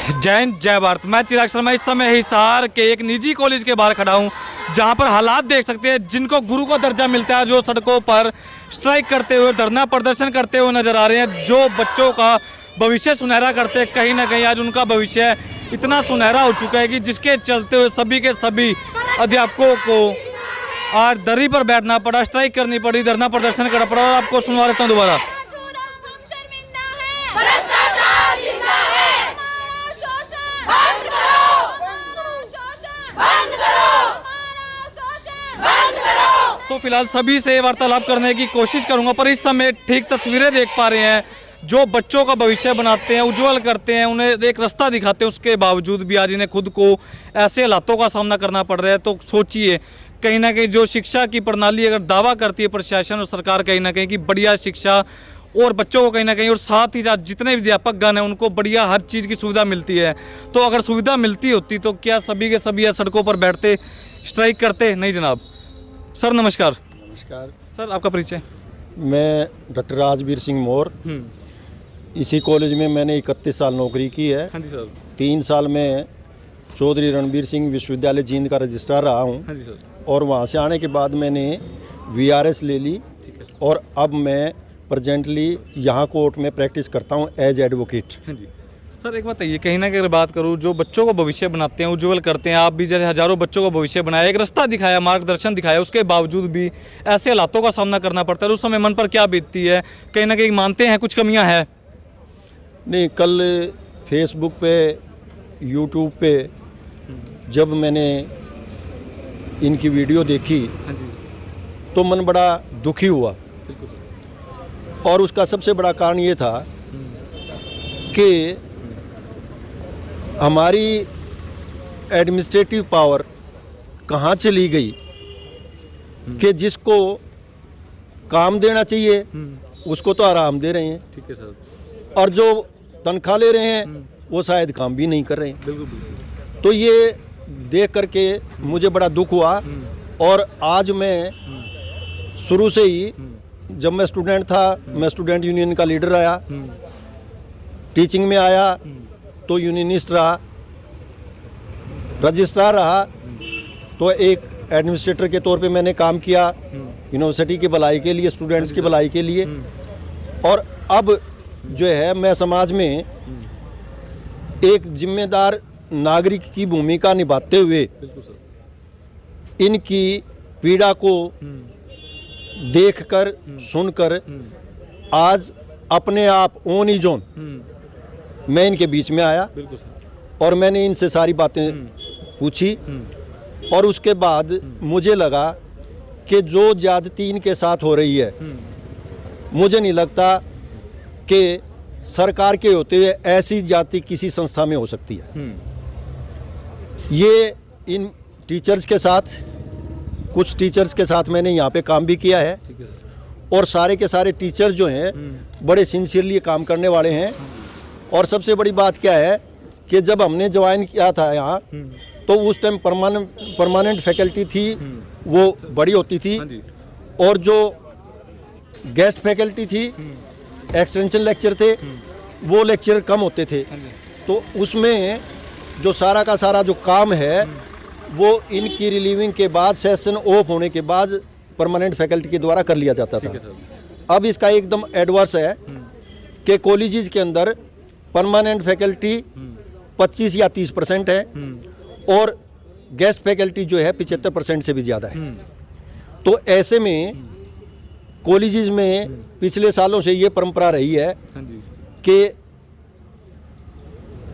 जय हिंद जय भारत। मैं चिराग शर्मा इस समय हिसार के एक निजी कॉलेज के बाहर खड़ा हूं, जहां पर हालात देख सकते हैं। जिनको गुरु का दर्जा मिलता है, जो सड़कों पर स्ट्राइक करते हुए, धरना प्रदर्शन करते हुए नजर आ रहे हैं, जो बच्चों का भविष्य सुनहरा करते हैं। कहीं ना कहीं आज उनका भविष्य इतना सुनहरा हो चुका है कि जिसके चलते हुए सभी के सभी अध्यापकों को आज दरी पर बैठना पड़ा, स्ट्राइक करनी पड़ी, धरना प्रदर्शन करना पड़ा। और आपको सुनवा देता हूँ दोबारा। तो फिलहाल सभी से वार्तालाप करने की कोशिश करूंगा, पर इस समय ठीक तस्वीरें देख पा रहे हैं। जो बच्चों का भविष्य बनाते हैं, उज्जवल करते हैं, उन्हें एक रास्ता दिखाते हैं, उसके बावजूद भी आज इन्हें खुद को ऐसे हालातों का सामना करना पड़ रहा है। तो सोचिए, कहीं ना कहीं जो शिक्षा की प्रणाली अगर दावा करती है प्रशासन और सरकार कहीं ना कहीं कि बढ़िया शिक्षा और बच्चों को कहीं ना कहीं, और साथ ही साथ जितने भी अध्यापकगण हैं उनको बढ़िया हर चीज़ की सुविधा मिलती है, तो अगर सुविधा मिलती होती तो क्या सभी के सभी सड़कों पर बैठते, स्ट्राइक करते? नहीं जनाब। सर नमस्कार। नमस्कार सर, आपका परिचय? मैं डॉक्टर राजवीर सिंह मोर। इसी कॉलेज में मैंने 31 साल नौकरी की है। हाँ जी सर। 3 साल में चौधरी रणबीर सिंह विश्वविद्यालय जींद का रजिस्ट्रार रहा हूँ। हाँ जी सर। और वहाँ से आने के बाद मैंने VRS ले ली। ठीक है। और अब मैं प्रेजेंटली यहाँ कोर्ट में प्रैक्टिस करता हूँ एज एडवोकेट। हाँ जी सर, एक बताइए, कहीं ना कहीं अगर बात करूँ, जो बच्चों को भविष्य बनाते हैं, उज्जवल करते हैं, आप भी जैसे हजारों बच्चों का भविष्य बनाया, एक रास्ता दिखाया, मार्गदर्शन दिखाया, उसके बावजूद भी ऐसे हालातों का सामना करना पड़ता है, उस समय मन पर क्या बीतती है? कहीं ना कहीं मानते हैं कुछ कमियां हैं? नहीं, कल फेसबुक पे, यूट्यूब पे जब मैंने इनकी वीडियो देखी, हाँ जी, तो मन बड़ा दुखी हुआ। बिल्कुल सर। और उसका सबसे बड़ा कारण ये था कि हमारी एडमिनिस्ट्रेटिव पावर कहाँ चली गई कि जिसको काम देना चाहिए उसको तो आराम दे रहे हैं। ठीक है सर। और जो तनख्वाह ले रहे हैं वो शायद काम भी नहीं कर रहे हैं। बिल्कुल बिल्कुल। तो ये देख करके मुझे बड़ा दुख हुआ। और आज मैं शुरू से ही, जब मैं स्टूडेंट था, मैं स्टूडेंट यूनियन का लीडर आया, टीचिंग में आया तो यूनियनिस्ट रहा, रजिस्ट्रार रहा तो एक एडमिनिस्ट्रेटर के तौर पे मैंने काम किया यूनिवर्सिटी की भलाई के लिए, स्टूडेंट्स की भलाई के लिए। और अब जो है मैं समाज में एक जिम्मेदार नागरिक की भूमिका निभाते हुए इनकी पीड़ा को देखकर, सुनकर आज अपने आप ओन ही जोन मैं इनके बीच में आया। बिल्कुल सर। और मैंने इनसे सारी बातें पूछी। और उसके बाद मुझे लगा कि जो ज्यादती इनके साथ हो रही है, मुझे नहीं लगता कि सरकार के होते हुए ऐसी ज्यादती किसी संस्था में हो सकती है। ये इन टीचर्स के साथ, कुछ टीचर्स के साथ मैंने यहाँ पे काम भी किया है। और सारे के सारे टीचर जो हैं बड़े सिंसियरली काम करने वाले हैं। और सबसे बड़ी बात क्या है कि जब हमने ज्वाइन किया था यहाँ, तो उस टाइम परमानेंट फैकल्टी थी, वो बड़ी होती थी। और जो गेस्ट फैकल्टी थी, एक्सटेंशन लेक्चर थे, वो लेक्चर कम होते थे। तो उसमें जो सारा का सारा जो काम है वो इनकी रिलीविंग के बाद, सेशन ऑफ होने के बाद परमानेंट फैकल्टी के द्वारा कर लिया जाता था। अब इसका एकदम एडवर्स है कि कॉलेजेस के अंदर परमानेंट फैकल्टी 25 या 30% है और गेस्ट फैकल्टी जो है 75% से भी ज़्यादा है। तो ऐसे में कॉलेजेस में पिछले सालों से ये परंपरा रही है कि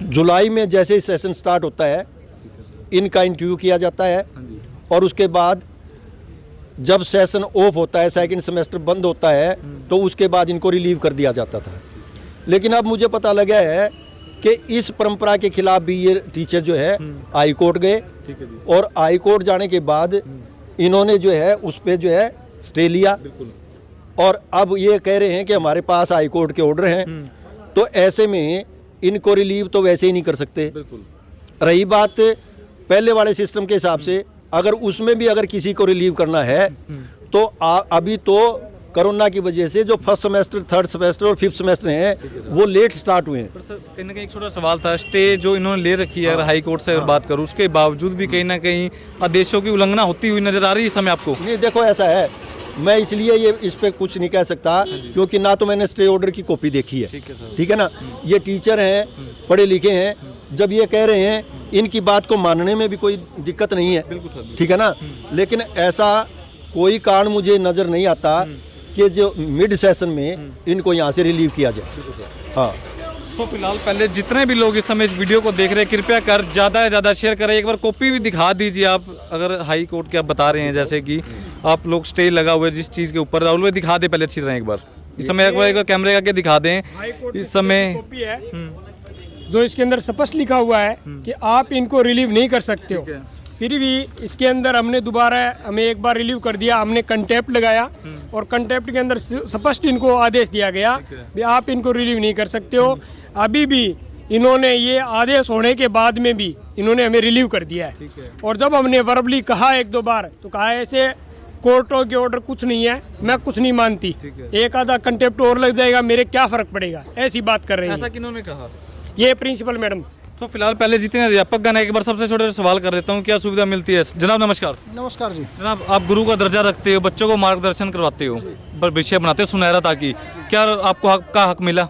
जुलाई में जैसे ही सेशन स्टार्ट होता है, इनका इंटरव्यू किया जाता है। और उसके बाद जब सेशन ऑफ होता है, सेकंड सेमेस्टर बंद होता है, तो उसके बाद इनको रिलीव कर दिया जाता था। लेकिन अब मुझे पता लगा है कि इस परंपरा के खिलाफ भी ये टीचर जो है हाई कोर्ट गए। और हाई कोर्ट जाने के बाद इन्होंने जो है उस पर जो है स्टे लिया। और अब ये कह रहे हैं कि हमारे पास हाई कोर्ट के ऑर्डर हैं। तो ऐसे में इनको रिलीव तो वैसे ही नहीं कर सकते। रही बात पहले वाले सिस्टम के हिसाब से, अगर उसमें भी अगर किसी को रिलीव करना है तो अभी तो कोरोना की वजह से जो फर्स्ट सेमेस्टर, थर्ड सेमेस्टर और फिफ्थ सेमेस्टर हैं वो लेट स्टार्ट हुए हैं। पर सर कहीं ना कहीं एक छोटा सवाल था, स्टे जो इन्होंने ले रखी है अगर हाई कोर्ट से अगर बात करूँ, उसके बावजूद भी कहीं ना कहीं आदेशों की उल्लंघना होती हुई नजर आ रही है इस समय आपको? नहीं, देखो ऐसा है, मैं इसलिए ये इस पे कुछ नहीं कह सकता क्योंकि ना तो मैंने स्टे ऑर्डर की कॉपी देखी है, ठीक है ना। ये टीचर हैं, पढ़े लिखे हैं, जब ये कह रहे हैं इनकी बात को मानने में भी कोई दिक्कत नहीं है, ठीक है ना। लेकिन ऐसा कोई कारण मुझे नज़र नहीं आता कि जो मिड सेशन में इनको यहाँ से रिलीव किया जाए। हाँ, तो फिलहाल पहले जितने भी लोग इस समय इस वीडियो को देख रहे हैं कृपया कर ज़्यादा से ज़्यादा शेयर करें। एक बार कॉपी भी दिखा दीजिए आप, अगर हाई कोर्ट के आप बता रहे हैं जैसे कि आप लोग स्टे लगा हुआ है जिस चीज़ के ऊपर, राहुल भाई दिखा दे पहले अच्छी तरह एक बार इस समय, एक बार कैमरे आके दिखा दें इस समय। कॉपी है जो इसके अंदर स्पष्ट लिखा हुआ है कि आप इनको रिलीव नहीं कर सकते हो। फिर भी इसके अंदर हमने दोबारा हमें एक बार रिलीव कर दिया, हमने कंटेप्ट लगाया और कंटेप्ट के अंदर स्पष्ट इनको आदेश दिया गया भी आप इनको रिलीव नहीं कर सकते हो। अभी भी इन्होंने ये आदेश होने के बाद में भी इन्होंने हमें रिलीव कर दिया है। और जब हमने वर्बली कहा एक दो बार तो कहा ऐसे कोर्टों के ऑर्डर कुछ नहीं है, मैं कुछ नहीं मानती, एक आधा कंटेप्ट और लग जाएगा, मेरे क्या फर्क पड़ेगा, ऐसी बात कर रही है। ऐसा किन्होंने कहा? ये प्रिंसिपल मैडम। तो फिलहाल पहले जितने अध्यापक गण है एक बार सबसे छोटे सवाल कर देता हूँ, क्या सुविधा मिलती है? जनाब नमस्कार। नमस्कार जी। जनाब आप गुरु का दर्जा रखते हो, बच्चों को मार्गदर्शन करवाते हो, पर विषय बनाते हो सुनहरा ताकि, क्या आपको हक का हक मिला?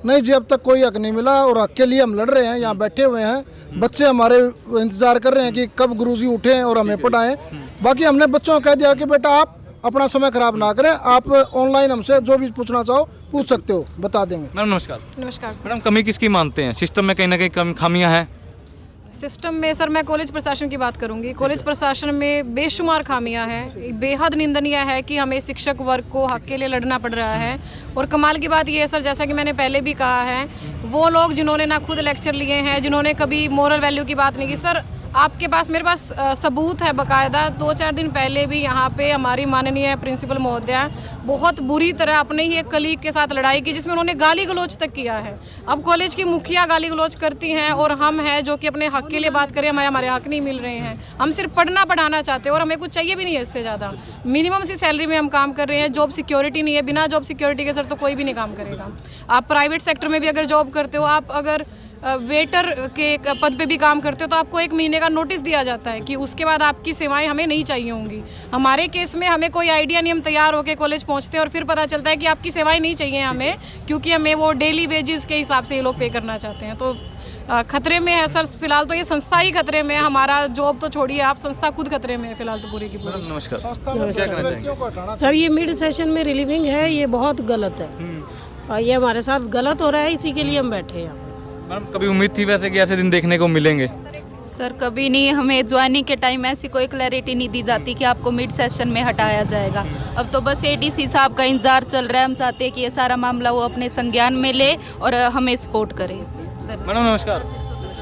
नहीं जी, अब तक कोई हक नहीं मिला और हक के लिए हम लड़ रहे हैं, यहाँ बैठे हुए हैं, बच्चे हमारे इंतजार कर रहे हैं कि कब गुरुजी उठें और हमें पढ़ाएं। बाकी हमने बच्चों को कह दिया कि बेटा आप अपना समय खराब ना करें, आप ऑनलाइन हमसे जो भी पूछना चाहो पूछ सकते हो, बता देंगे। मैडम नमस्कार। नमस्कार सर। मैडम कमी किसकी मानते हैं? सिस्टम में कहीं ना कहीं खामियां हैं? सिस्टम में सर मैं कॉलेज प्रशासन की बात करूंगी। कॉलेज प्रशासन में बेशुमार खामियां हैं। बेहद निंदनीय है कि हमें शिक्षक वर्ग को हक के लिए लड़ना पड़ रहा है। और कमाल की बात यह है सर, जैसा कि मैंने पहले भी कहा है, वो लोग जिन्होंने ना खुद लेक्चर लिए हैं, जिन्होंने कभी मोरल वैल्यू की बात नहीं की। सर आपके पास, मेरे पास सबूत है बाकायदा। 2-4 दिन पहले भी यहाँ पे हमारी माननीय प्रिंसिपल महोदया बहुत बुरी तरह अपने ही एक कलीग के साथ लड़ाई की जिसमें उन्होंने गाली गलौज तक किया है। अब कॉलेज की मुखिया गाली गलौज करती हैं और हम हैं जो कि अपने हक के लिए बात करें, हमारे हक नहीं मिल रहे हैं। हम सिर्फ पढ़ाना चाहते हैं और हमें कुछ चाहिए भी नहीं है इससे ज़्यादा। मिनिमम सी सैलरी में हम काम कर रहे हैं, जॉब सिक्योरिटी नहीं है। बिना जॉब सिक्योरिटी के सर तो कोई भी नहीं काम करेगा। आप प्राइवेट सेक्टर में भी अगर जॉब करते हो, आप अगर वेटर के पद पे भी काम करते हो तो आपको 1 महीने का नोटिस दिया जाता है कि उसके बाद आपकी सेवाएं हमें नहीं चाहिए होंगी। हमारे केस में हमें कोई आइडिया नहीं, हम तैयार होकर कॉलेज पहुंचते हैं और फिर पता चलता है कि आपकी सेवाएं नहीं चाहिए हमें, क्योंकि हमें वो डेली वेजेस के हिसाब से ये लोग पे करना चाहते हैं। तो खतरे में है सर फिलहाल तो ये संस्था ही खतरे में है। हमारा जॉब तो छोड़िए, आप संस्था खुद खतरे में है फिलहाल तो पूरी की पूरी। नमस्कार, क्या कहना चाहेंगे? सर ये मिड सेशन में रिलीविंग है, ये बहुत गलत है और ये हमारे साथ गलत हो रहा है, इसी के लिए हम बैठे हैं। मैडम कभी उम्मीद थी वैसे कि ऐसे दिन देखने को मिलेंगे? सर कभी नहीं, हमें ज्वाइनिंग के टाइम ऐसी कोई क्लैरिटी नहीं दी जाती कि आपको मिड सेशन में हटाया जाएगा। अब तो बस एडीसी साहब का इंतजार चल रहा है। हम चाहते हैं कि ये सारा मामला वो अपने संज्ञान में ले और हमें सपोर्ट करे। मैडम नमस्कार।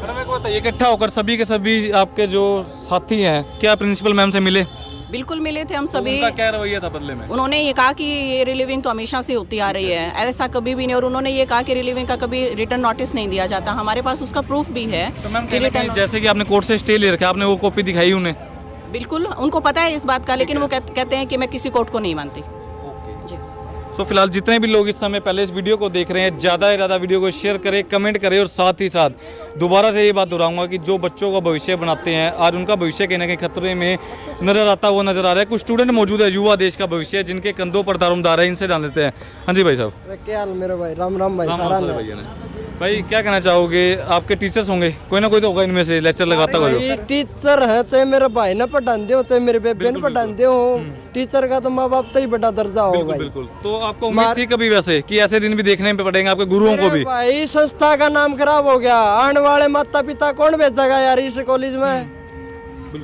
मैडम एक बताइए, इकट्ठा होकर सभी के सभी आपके जो साथी हैं क्या प्रिंसिपल मैम से मिले? बिल्कुल मिले थे हम सभी। उनका क्या रवैया था बदले में? उन्होंने ये कहा कि ये रिलीविंग तो हमेशा से होती आ रही है, ऐसा कभी भी नहीं। और उन्होंने ये कहा कि रिलीविंग का कभी रिटर्न नोटिस नहीं दिया जाता। हमारे पास उसका प्रूफ भी है। तो मैम जैसे कि आपने कोर्ट से स्टे ले रखा, आपने वो कॉपी दिखाई उन्हें? बिल्कुल उनको पता है इस बात का, लेकिन वो कहते हैं कि मैं किसी कोर्ट को नहीं मानती। सो फिलहाल जितने भी लोग इस समय पहले इस वीडियो को देख रहे हैं, ज़्यादा से ज़्यादा वीडियो को शेयर करें, कमेंट करें और साथ ही साथ दोबारा से ये बात दोहराऊंगा कि जो बच्चों का भविष्य बनाते हैं आज उनका भविष्य कहीं ना कहीं खतरे में नजर आता हुआ नजर आ रहा है। कुछ स्टूडेंट मौजूद है, युवा देश का भविष्य, जिनके कंधों पर दारोमदार है, इनसे जान लेते हैं। हाँ जी भाई साहब। क्या हाल मेरे भाई? राम राम भाई। सारा भाई क्या कहना चाहोगे? आपके टीचर्स होंगे, कोई ना कोई तो होगा इनमें से लेक्चर लगाता होगा। टीचर है, चाहे मेरे भाई ने पढ़ान दे, चाहे मेरे बेबे ने पढ़ान दे हो, टीचर का तो माँ बाप तो ही बड़ा दर्जा हो भाई। बिल्कुल। तो आपको उम्मीद थी कभी वैसे कि ऐसे दिन भी देखने पे पड़ेंगे आपके गुरुओं को भी? भाई संस्था का नाम खराब हो गया, आने वाले माता पिता कौन भेजेगा यार इस कॉलेज में?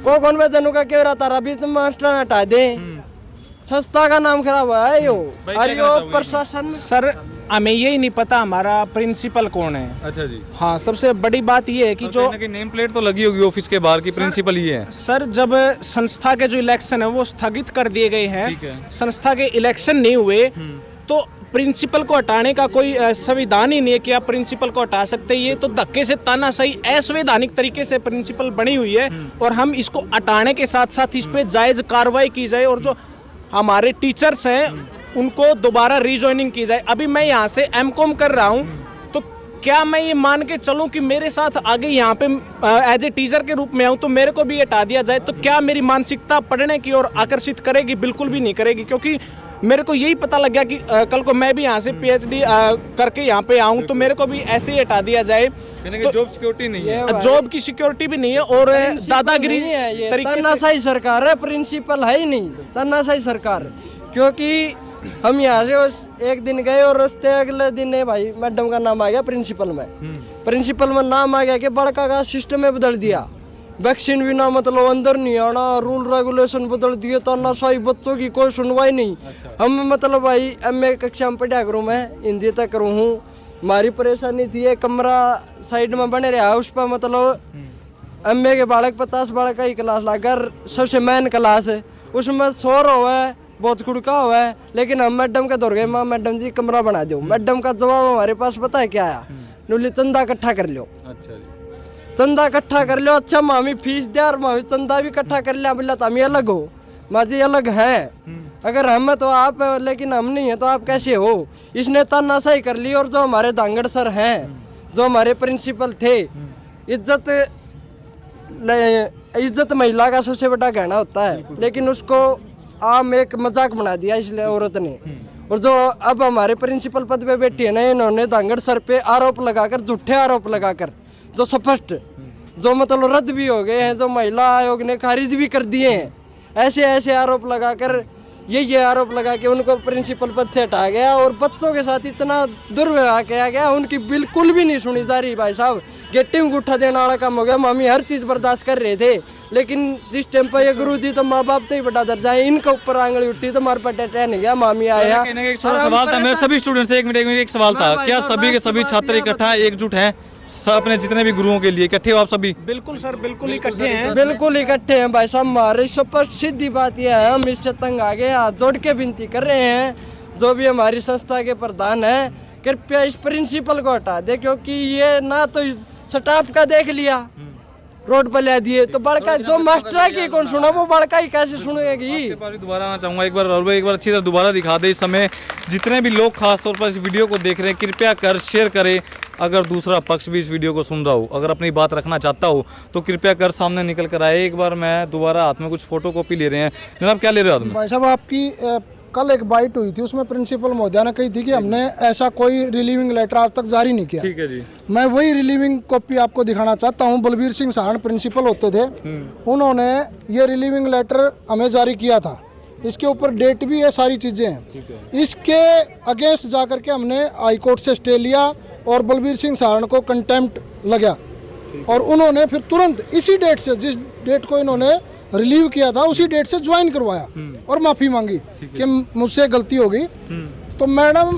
कौन भेजने का क्यों रहता? अभी तो मास्टर हटा दे, संस्था का नाम खराब है यो। प्रशासन सर हमें यही नहीं पता हमारा प्रिंसिपल कौन है। अच्छा जी। हाँ, सबसे बड़ी बात ये है कि जो नेम प्लेट तो लगी होगी ऑफिस के बाहर की प्रिंसिपल ये है। सर जब संस्था के जो इलेक्शन है वो स्थगित कर दिए गए हैं, संस्था के इलेक्शन नहीं हुए, तो प्रिंसिपल को हटाने का कोई संविधान ही नहीं है कि आप प्रिंसिपल को हटा सकते। ये तो धक्के से तानाशाही असंवैधानिक तरीके से प्रिंसिपल बनी हुई है और हम इसको हटाने के साथ साथ इस पे जायज कार्रवाई की जाए और जो हमारे टीचर्स हैं उनको दोबारा रीजॉइनिंग की जाए। अभी मैं यहाँ से एमकॉम कर रहा हूँ, तो क्या मैं ये मान के चलूँ कि मेरे साथ आगे यहाँ पे एज ए टीचर के रूप में आऊँ तो मेरे को भी हटा दिया जाए, तो क्या मेरी मानसिकता पढ़ने की ओर आकर्षित करेगी? बिल्कुल भी नहीं करेगी, क्योंकि मेरे को यही पता लग गया कि कल को मैं भी यहाँ से PhD करके यहाँ पे आऊँ तो मेरे को भी ऐसे ही हटा दिया जाए। तो जॉब सिक्योरिटी नहीं है, जॉब की सिक्योरिटी भी नहीं है और दादागिरी तरीके से। तानाशाही सरकार है, प्रिंसिपल है ही नहीं, तानाशाही सरकार। क्योंकि हम यहाँ से उस एक दिन गए और उसके अगले दिन है भाई मैडम का नाम आ गया प्रिंसिपल में। प्रिंसिपल में नाम आ गया कि बड़का का सिस्टम में बदल दिया, वैक्सीन भी ना मतलब अंदर नहीं आना, रूल रेगुलेशन बदल दिए, तो नशाई बच्चों की कोई सुनवाई नहीं। हम मतलब भाई MA कक्षा में पढ़ा करूँ, मैं हिंदी तक करूँ हूँ। हमारी परेशानी थी ये कमरा साइड में बने रहा, उस पर मतलब MA के बालक 50 बालक का ही क्लास लाकर सबसे मेन क्लास है, उसमें शोर हुआ है, बहुत खुड़का हुआ है। लेकिन हम मैडम के दौड़ गए, माँ मैडम जी कमरा बना दो। मैडम का जवाब हमारे पास पता है क्या आया? नूली चंदा इकट्ठा कर लो। अच्छा जी, चंदा इकट्ठा कर लो। अच्छा मामी फीस दे और मामी चंदा भी इकट्ठा कर लिया, बोला हम अलग हो, माजी अलग है। अगर हम है तो आप, लेकिन हम नहीं है तो आप कैसे हो? इसने तानाशाही कर ली। और जो हमारे धांगड़ सर हैं, जो हमारे प्रिंसिपल थे, इज्जत महिला का सबसे बड़ा गहना होता है, लेकिन उसको आम एक मजाक बना दिया इसलिए औरत ने। और जो अब हमारे प्रिंसिपल पद पे बैठी है ना, इन्होंने धांगड़ सर पे आरोप लगाकर, झूठे आरोप लगाकर, जो स्पष्ट, जो मतलब रद्द भी हो गए हैं, जो महिला आयोग ने खारिज भी कर दिए हैं, ऐसे ऐसे आरोप लगाकर, ये आरोप लगा के उनको प्रिंसिपल पद से हटाया गया। और बच्चों के साथ इतना दुर्व्यवहार किया गया, उनकी बिल्कुल भी नहीं सुनी जा रही। भाई साहब गेट्टी में गुट्ठा देने वाला काम हो गया। मामी हर चीज़ बर्दाश्त कर रहे थे, लेकिन जिस टाइम पर ये गुरुजी तो माँ बाप तो ही बड़ा दर्जा है, इनके ऊपर आंगली उठी तो मार पटे नहीं गया। मामी आया, एक सवाल था मेरे सभी स्टूडेंट से, एक मिनट एक सवाल था, क्या सभी के सभी छात्र इकट्ठा एकजुट हैं अपने जितने भी गुरुओं के लिए? इकट्ठे हो आप सभी? बिल्कुल सर, बिल्कुल इकट्ठे हैं, बिल्कुल इकट्ठे हैं भाई साहब। हमारे स्पष्ट सीधी बात यह है, हम इससे तंग आ गए, हाथ जोड़ के विनती कर रहे हैं, जो भी हमारी संस्था के प्रधान है, कृपया इस प्रिंसिपल को हटा दे। क्योंकि ये ना तो स्टाफ का देख लिया, रोड पर ले दिए, तो बड़का जो मास्टर की कौन सुना, वो बड़का ही कैसे सुनेगी? दोबारा आना चाहूँगा एक बार अच्छी तरह दोबारा दिखा दे। इस समय जितने भी लोग खासतौर पर इस वीडियो को देख रहे हैं, कृपया कर शेयर करें। अगर दूसरा पक्ष भी इस वीडियो को सुन रहा हो, अगर अपनी बात रखना चाहता हो, तो कृपया कर सामने निकल कर आए। एक बार मैं दोबारा हाथ में कुछ फोटो कॉपी ले रहे हैं। जनाब क्या ले रहे हो हाथ में? भाई साहब आपकी कल एक बाइट हुई थी, उसमें प्रिंसिपल महोदया ने कही थी कि हमने ऐसा कोई रिलीविंग लेटर आज तक जारी नहीं किया। ठीक है जी, मैं वही रिलीविंग कॉपी आपको दिखाना चाहता हूं। बलबीर सिंह साहन प्रिंसिपल होते थे, उन्होंने ये रिलीविंग लेटर हमें जारी किया था, इसके ऊपर डेट भी है, सारी चीज़ें हैं। इसके अगेंस्ट जा करके हमने हाई कोर्ट से स्टे लिया और बलबीर सिंह साहन को कंटेम्प्ट लगा, और उन्होंने फिर तुरंत इसी डेट से, जिस डेट को इन्होंने रिलीव किया था, उसी डेट से ज्वाइन करवाया और माफ़ी मांगी कि मुझसे गलती हो गई। तो मैडम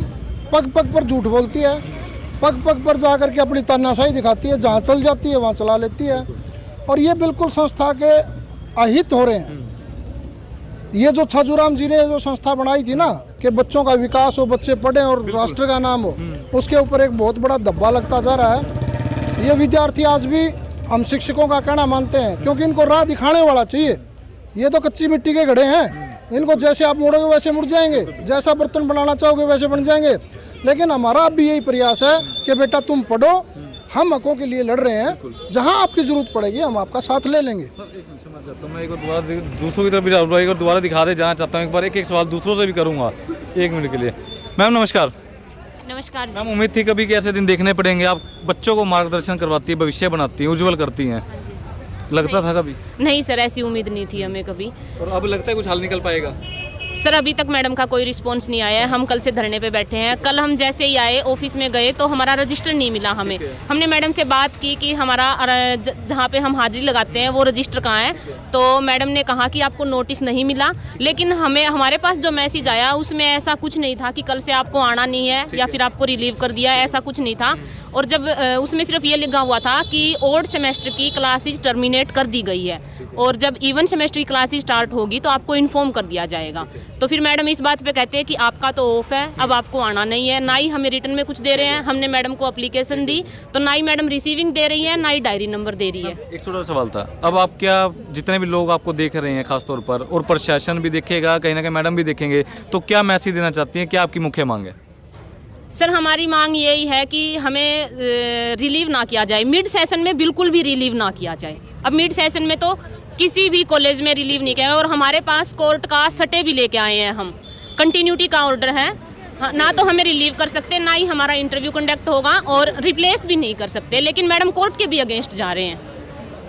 पग पग पर झूठ बोलती है, पग पग पर जा करके अपनी तानाशाही दिखाती है, जहाँ चल जाती है वहाँ चला लेती है, और ये बिल्कुल संस्था के अहित हो रहे हैं। ये जो छाजूराम जी ने जो संस्था बनाई थी ना, कि बच्चों का विकास हो, बच्चे पढ़ें और राष्ट्र का नाम हो, उसके ऊपर एक बहुत बड़ा धब्बा लगता जा रहा है। ये विद्यार्थी आज भी हम शिक्षकों का कहना मानते हैं, क्योंकि इनको राह दिखाने वाला चाहिए। ये तो कच्ची मिट्टी के घड़े हैं, इनको जैसे आप मोड़ोगे वैसे मुड़ जाएंगे, जैसा बर्तन बनाना चाहोगे वैसे बन जाएंगे। लेकिन हमारा भी यही प्रयास है कि बेटा तुम पढ़ो, हम हकों के लिए लड़ रहे हैं, जहां आपकी जरूरत पड़ेगी हम आपका साथ ले लेंगे। तो मैं एक बार दोबारा दूसरों की तरफ भी एक बार दोबारा दिखा दे जाना चाहता हूँ। एक बार एक सवाल दूसरों से भी करूँगा, एक मिनट के लिए। मैम नमस्कार। नमस्कार जी। मैम उम्मीद थी कभी कि ऐसे दिन देखने पड़ेंगे, आप बच्चों को मार्गदर्शन करवाती है, भविष्य बनाती है, उज्जवल करती हैं, लगता था कभी? नहीं सर, ऐसी उम्मीद नहीं थी हमें कभी। और अब लगता है कुछ हल निकल पाएगा? सर अभी तक मैडम का कोई रिस्पांस नहीं आया है। हम कल से धरने पे बैठे हैं। कल हम जैसे ही आए ऑफिस में गए तो हमारा रजिस्टर नहीं मिला हमें। हमने मैडम से बात की कि हमारा जहाँ पे हम हाजिरी लगाते हैं वो रजिस्टर कहाँ है, तो मैडम ने कहा कि आपको नोटिस नहीं मिला। लेकिन हमारे पास जो मैसेज आया उसमें ऐसा कुछ नहीं था कि कल से आपको आना नहीं है या फिर आपको रिलीव कर दिया, ऐसा कुछ नहीं था। और जब उसमें सिर्फ ये लिखा हुआ था कि ओल्ड सेमेस्टर की क्लासेज टर्मिनेट कर दी गई है। और जब इवन सेमेस्टर की क्लासेस स्टार्ट होगी तो आपको इन्फॉर्म कर दिया जाएगा। तो फिर मैडम इस बात पे कहते हैं कि आपका तो ऑफ है, अब आपको आना नहीं है। ना ही हमें रिटर्न में कुछ दे रहे हैं, हमने मैडम को एप्लीकेशन दी तो ना ही मैडम रिसीविंग दे रही है, ना ही डायरी नंबर दे रही है। एक छोटा सवाल था, अब आप क्या जितने भी लोग आपको देख रहे हैं खासतौर पर, और प्रशासन भी देखेगा, कहीं ना कहीं मैडम भी देखेंगे, तो क्या मैसेज देना चाहती हैं, क्या आपकी मुख्य मांग है? सर हमारी मांग यही है कि हमें रिलीव ना किया जाए, मिड सेशन में बिल्कुल भी रिलीव ना किया जाए। अब मिड सेशन में तो किसी भी कॉलेज में रिलीव नहीं किया, और हमारे पास कोर्ट का सटे भी लेके आए हैं, हम कंटिन्यूटी का ऑर्डर है, ना तो हमें रिलीव कर सकते, ना ही हमारा इंटरव्यू कंडक्ट होगा, और रिप्लेस भी नहीं कर सकते। लेकिन मैडम कोर्ट के भी अगेंस्ट जा रहे हैं।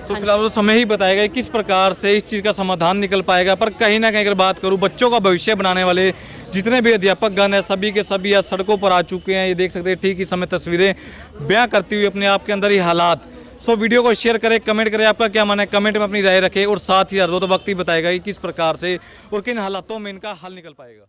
तो फिलहाल वो समय ही बताएगा कि किस प्रकार से इस चीज़ का समाधान निकल पाएगा। पर कहीं ना कहीं अगर बात करूं, बच्चों का भविष्य बनाने वाले जितने भी अध्यापक गण हैं, सभी के सभी आज सड़कों पर आ चुके हैं। ये देख सकते हैं ठीक इस समय तस्वीरें बयां करती हुई अपने आप के अंदर ही हालात। सो वीडियो को शेयर करें, कमेंट करें, आपका क्या मानना है कमेंट में अपनी राय रखें, और साथ ही हर दो तो वक्त ही बताएगा कि किस प्रकार से और किन हालातों में इनका हल निकल पाएगा।